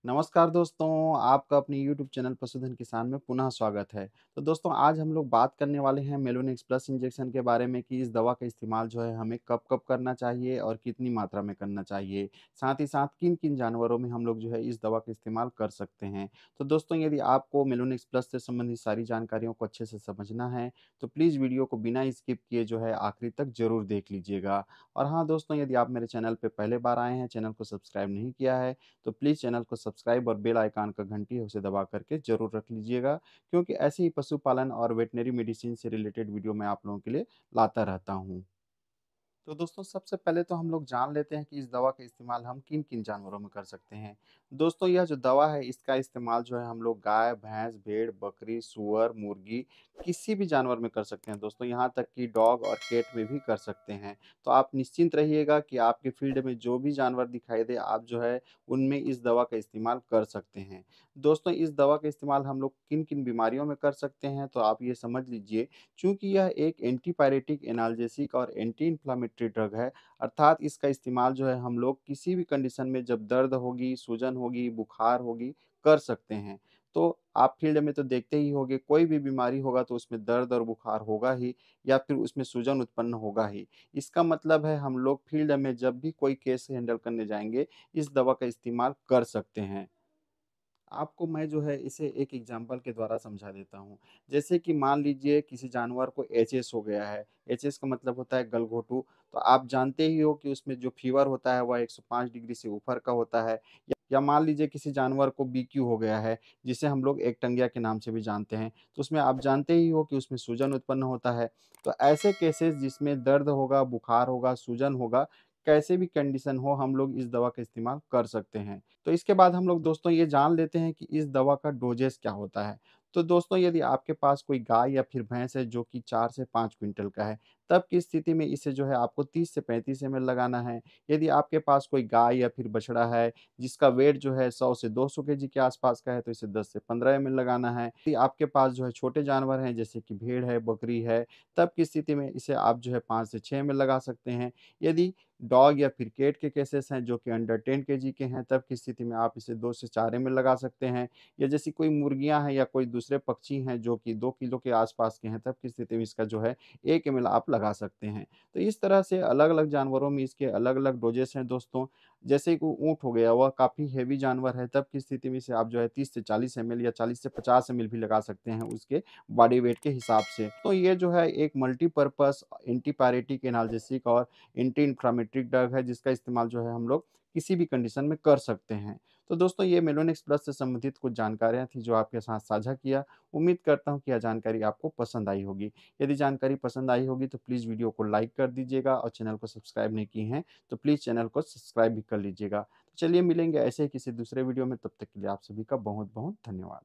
नमस्कार दोस्तों, आपका अपने यूट्यूब चैनल पशुधन किसान में पुनः स्वागत है। तो दोस्तों आज हम लोग बात करने वाले हैं मेलोनिक्स प्लस इंजेक्शन के बारे में कि इस दवा का इस्तेमाल जो है हमें कब-कब करना चाहिए और कितनी मात्रा में करना चाहिए। साथ ही साथ किन-किन जानवरों में हम लोग जो है इस दवा का इस्तेमाल कर सकते हैं। तो दोस्तों यदि आपको मेलोनिक्स प्लस से संबंधित सारी जानकारियों को अच्छे से समझना है, तो प्लीज़ वीडियो को बिना स्किप किए जो है आखिरी तक ज़रूर देख लीजिएगा। और हाँ दोस्तों, यदि आप मेरे चैनल पे पहले बार आए हैं, चैनल को सब्सक्राइब नहीं किया है तो प्लीज़ चैनल को सब्सक्राइब और बेल आइकन का घंटी है उसे दबा करके ज़रूर रख लीजिएगा, क्योंकि ऐसे ही पशुपालन और वेटनरी मेडिसिन से रिलेटेड वीडियो मैं आप लोगों के लिए लाता रहता हूँ। तो दोस्तों सबसे पहले तो हम लोग जान लेते हैं कि इस दवा का इस्तेमाल हम किन-किन जानवरों में कर सकते हैं। दोस्तों यह जो दवा है इसका इस्तेमाल जो है हम लोग गाय, भैंस, भेड़, बकरी, सूअर, मुर्गी किसी भी जानवर में कर सकते हैं दोस्तों, यहाँ तक कि डॉग और कैट में भी कर सकते हैं। तो आप निश्चिंत रहिएगा कि आपके फील्ड में जो भी जानवर दिखाई दे आप जो है उनमें इस दवा का इस्तेमाल कर सकते हैं। दोस्तों इस दवा का इस्तेमाल हम लोग किन-किन बीमारियों में कर सकते हैं तो आप ये समझ लीजिए। चूँकि यह एक एंटीपायरेटिक, एनाल्जेसिक और एंटी इन्फ्लेमेटरी ड्रग है, अर्थात इसका इस्तेमाल जो है हम लोग किसी भी कंडीशन में जब दर्द होगी, सूजन होगी, बुखार होगी, कर सकते हैं। तो आप फील्ड में तो देखते ही होंगे, कोई भी बीमारी होगा तो उसमें दर्द और बुखार होगा ही या फिर उसमें सूजन उत्पन्न होगा ही। इसका मतलब है हम लोग फील्ड में जब भी कोई केस हैंडल करने जाएँगे, इस दवा का इस्तेमाल कर सकते हैं। आपको मैं जो है इसे एक एग्जांपल के द्वारा समझा देता हूँ। जैसे कि मान लीजिए किसी जानवर को एचएस हो गया है। एचएस का मतलब होता है गलघोटू। तो आप जानते ही हो कि उसमें जो फ़ीवर होता है वह 105 डिग्री से ऊपर का होता है। या मान लीजिए किसी जानवर को बीक्यू हो गया है, जिसे हम लोग एकटंगिया के नाम से भी जानते हैं। तो उसमें आप जानते ही हो कि उसमें सूजन उत्पन्न होता है। तो ऐसे केसेज़ जिसमें दर्द होगा, बुखार होगा, सूजन होगा, कैसे भी कंडीशन हो हम लोग इस दवा का इस्तेमाल कर सकते हैं। तो इसके बाद हम लोग दोस्तों ये जान लेते हैं कि इस दवा का डोजेस क्या होता है। तो दोस्तों यदि आपके पास कोई गाय या फिर भैंस है जो कि 4 से 5 क्विंटल का है, तब की स्थिति में इसे जो है आपको 30 से 35 एमएल लगाना है। यदि आपके पास कोई गाय या फिर बछड़ा है जिसका वेट जो है 100 से 200 केजी के आसपास का है तो इसे 10 से 15 एमएल लगाना है। यदि आपके पास जो है छोटे जानवर हैं जैसे कि भेड़ है, बकरी है, तब की स्थिति में इसे आप जो है 5 से 6 एमएल लगा सकते हैं। यदि डॉग या फिर कैट के केसेस हैं जो कि अंडर 10 केजी के हैं, तब की स्थिति में आप इसे 2 से 4 एमएल लगा सकते हैं। या जैसी कोई मुर्गियाँ हैं या कोई दूसरे पक्षी हैं जो कि 2 किलो के आसपास के हैं, तब की स्थिति में इसका जो है 1 एमएल आप लगा सकते हैं। तो इस तरह से अलग-अलग जानवरों में इसके अलग-अलग डोजेस हैं दोस्तों। जैसे कि ऊँट हो गया, वह काफ़ी हेवी जानवर है, तब की स्थिति में इसे आप जो है 30 से 40 एमएल या 40 से 50 एमएल भी लगा सकते हैं उसके बॉडी वेट के हिसाब से। तो ये जो है एक मल्टीपर्पज़ एंटीपायरेटिक, एनाल्जेसिक और एंटी इन्फ्लेमेटरी ड्रग है जिसका इस्तेमाल जो है हम लोग किसी भी कंडीशन में कर सकते हैं। तो दोस्तों ये मेलोनिक्स प्लस से संबंधित कुछ जानकारियाँ थी जो आपके साथ साझा किया। उम्मीद करता हूँ कि यह जानकारी आपको पसंद आई होगी। यदि जानकारी पसंद आई होगी तो प्लीज़ वीडियो को लाइक कर दीजिएगा और चैनल को सब्सक्राइब नहीं किए हैं तो प्लीज़ चैनल को सब्सक्राइब भी कर लीजिएगा। तो चलिए मिलेंगे ऐसे ही किसी दूसरे वीडियो में, तब तक के लिए आप सभी का बहुत-बहुत धन्यवाद।